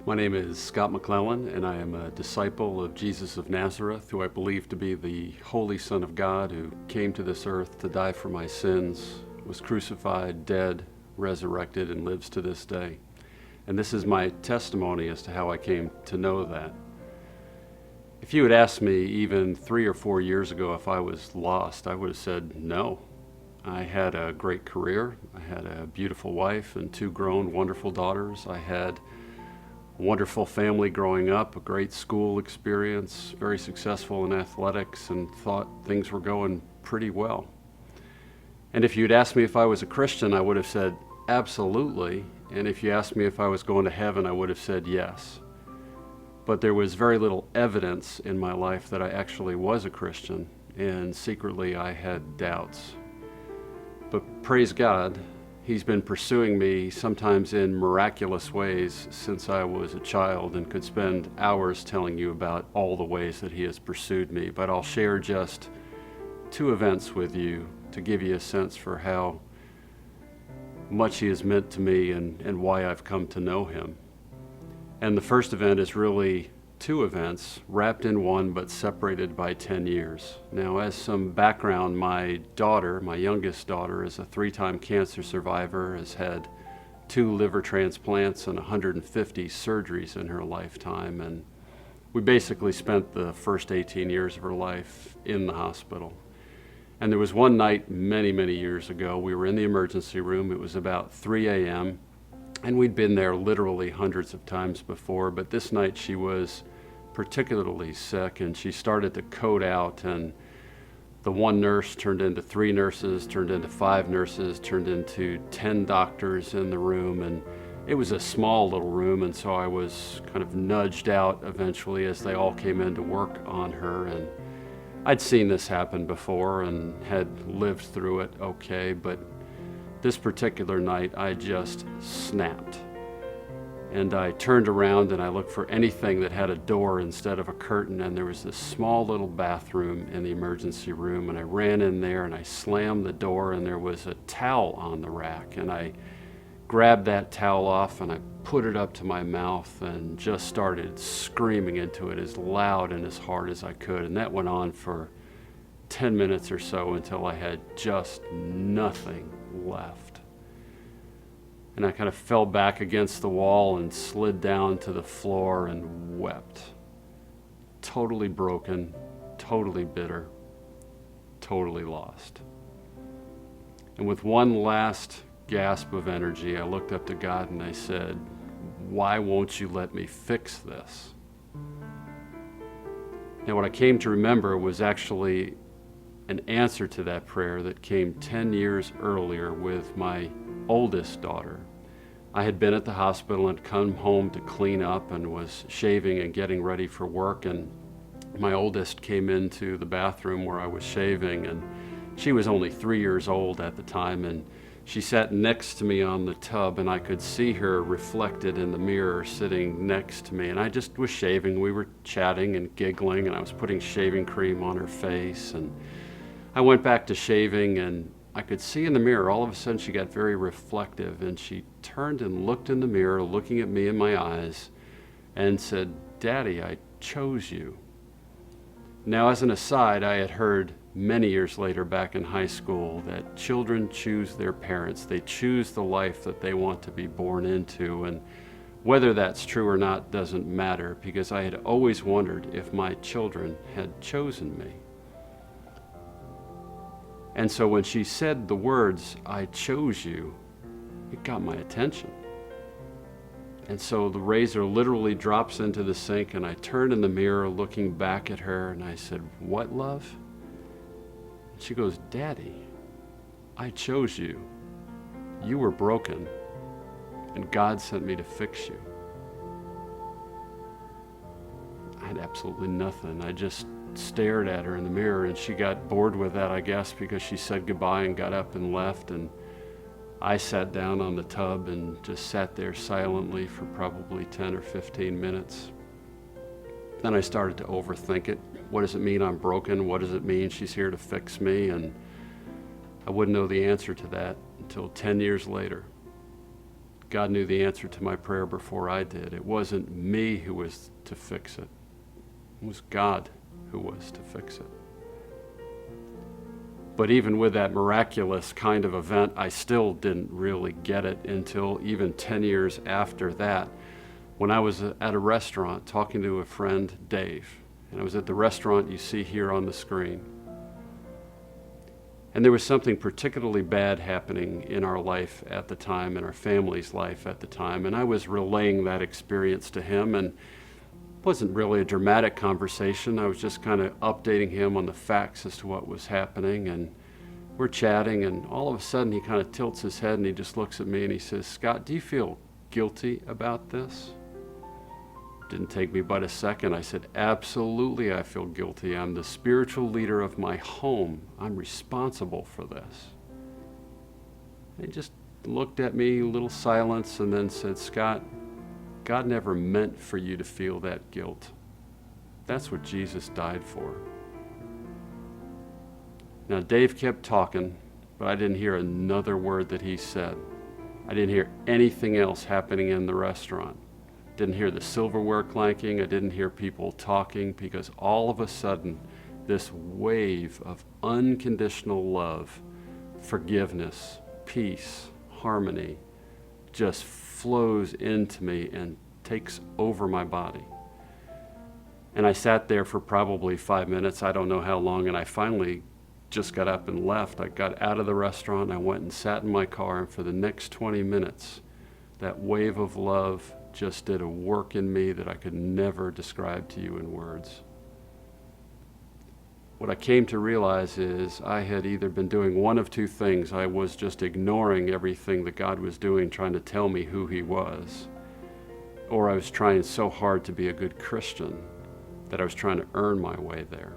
My name is Scott Maclellan, and I am a disciple of Jesus of Nazareth, who I believe to be the Holy Son of God, who came to this earth to die for my sins, was crucified, dead, resurrected, and lives to this day. And this is my testimony as to how I came to know that. If you had asked me even 3 or 4 years ago if I was lost, I would have said no. I had a great career. I had a beautiful wife and 2 grown, wonderful daughters. I had a wonderful family growing up, a great school experience, very successful in athletics, and thought things were going pretty well. And if you'd asked me if I was a Christian, I would have said absolutely. And if you asked me if I was going to heaven, I would have said yes. But there was very little evidence in my life that I actually was a Christian, and secretly I had doubts. But praise God, He's been pursuing me sometimes in miraculous ways since I was a child, and could spend hours telling you about all the ways that He has pursued me. But I'll share just 2 events with you to give you a sense for how much He has meant to me and why I've come to know Him. And the first event is really 2 events wrapped in one but separated by 10 years. Now, as some background, my daughter, my youngest daughter, is a 3-time cancer survivor, has had 2 liver transplants and 150 surgeries in her lifetime, and we basically spent the first 18 years of her life in the hospital. And there was one night many, many years ago, we were in the emergency room. It was about 3 a.m. And we'd been there literally hundreds of times before, but this night she was particularly sick, and she started to code out, and the 1 nurse turned into 3 nurses, turned into 5 nurses, turned into 10 doctors in the room, and it was a small little room, and so I was kind of nudged out eventually as they all came in to work on her. And I'd seen this happen before and had lived through it okay, but this particular night, I just snapped. And I turned around and I looked for anything that had a door instead of a curtain, and there was this small little bathroom in the emergency room, and I ran in there and I slammed the door, and there was a towel on the rack, and I grabbed that towel off and I put it up to my mouth and just started screaming into it as loud and as hard as I could. And that went on for 10 minutes or so until I had just nothing left. And I kind of fell back against the wall and slid down to the floor and wept. Totally broken, totally bitter, totally lost. And with one last gasp of energy, I looked up to God and I said, "Why won't you let me fix this?" Now, what I came to remember was actually an answer to that prayer that came 10 years earlier with my oldest daughter. I had been at the hospital and come home to clean up and was shaving and getting ready for work, and my oldest came into the bathroom where I was shaving, and she was only 3 years old at the time, and she sat next to me on the tub, and I could see her reflected in the mirror sitting next to me. And I just was shaving. We were chatting and giggling, and I was putting shaving cream on her face, and I went back to shaving, and I could see in the mirror, all of a sudden she got very reflective, and she turned and looked in the mirror, looking at me in my eyes, and said, "Daddy, I chose you." Now, as an aside, I had heard many years later back in high school that children choose their parents. They choose the life that they want to be born into, and whether that's true or not doesn't matter, because I had always wondered if my children had chosen me. And so when she said the words, "I chose you," it got my attention. And so the razor literally drops into the sink, and I turned in the mirror looking back at her, and I said, "What, love?" And she goes, "Daddy, I chose you. You were broken, and God sent me to fix you." I had absolutely nothing. I just stared at her in the mirror, and she got bored with that, I guess, because she said goodbye and got up and left, and I sat down on the tub and just sat there silently for probably 10 or 15 minutes. Then I started to overthink it. What does it mean I'm broken? What does it mean she's here to fix me? And I wouldn't know the answer to that until 10 years later. God knew the answer to my prayer before I did. It wasn't me who was to fix it. It was God who was to fix it. But even with that miraculous kind of event, I still didn't really get it until even 10 years after that, when I was at a restaurant talking to a friend, Dave. And I was at the restaurant you see here on the screen. And there was something particularly bad happening in our life at the time, in our family's life at the time. And I was relaying that experience to him, and it wasn't really a dramatic conversation. I was just kind of updating him on the facts as to what was happening. And we're chatting, and all of a sudden he kind of tilts his head and he just looks at me and he says, "Scott, do you feel guilty about this?" Didn't take me but a second. I said, "Absolutely, I feel guilty. I'm the spiritual leader of my home. I'm responsible for this." He just looked at me, a little silence, and then said, "Scott, God never meant for you to feel that guilt. That's what Jesus died for." Now, Dave kept talking, but I didn't hear another word that he said. I didn't hear anything else happening in the restaurant. Didn't hear the silverware clanking. I didn't hear people talking, because all of a sudden, this wave of unconditional love, forgiveness, peace, harmony just flows into me and takes over my body. And I sat there for probably 5 minutes, I don't know how long, and I finally just got up and left. I got out of the restaurant, I went and sat in my car, and for the next 20 minutes, that wave of love just did a work in me that I could never describe to you in words. What I came to realize is I had either been doing one of two things. I was just ignoring everything that God was doing, trying to tell me who He was, or I was trying so hard to be a good Christian that I was trying to earn my way there.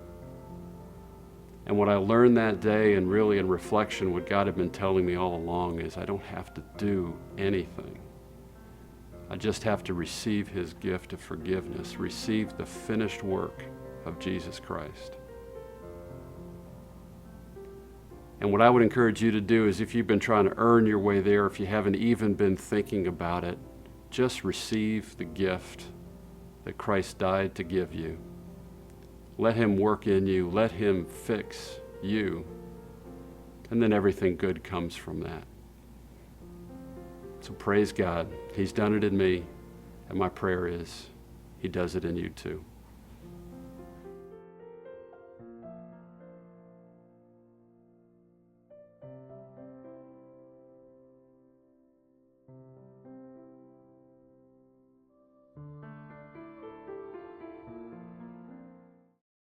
And what I learned that day, and really in reflection, what God had been telling me all along, is I don't have to do anything. I just have to receive His gift of forgiveness, receive the finished work of Jesus Christ. And what I would encourage you to do is, if you've been trying to earn your way there, if you haven't even been thinking about it, just receive the gift that Christ died to give you. Let Him work in you. Let Him fix you. And then everything good comes from that. So praise God. He's done it in me, and my prayer is He does it in you too.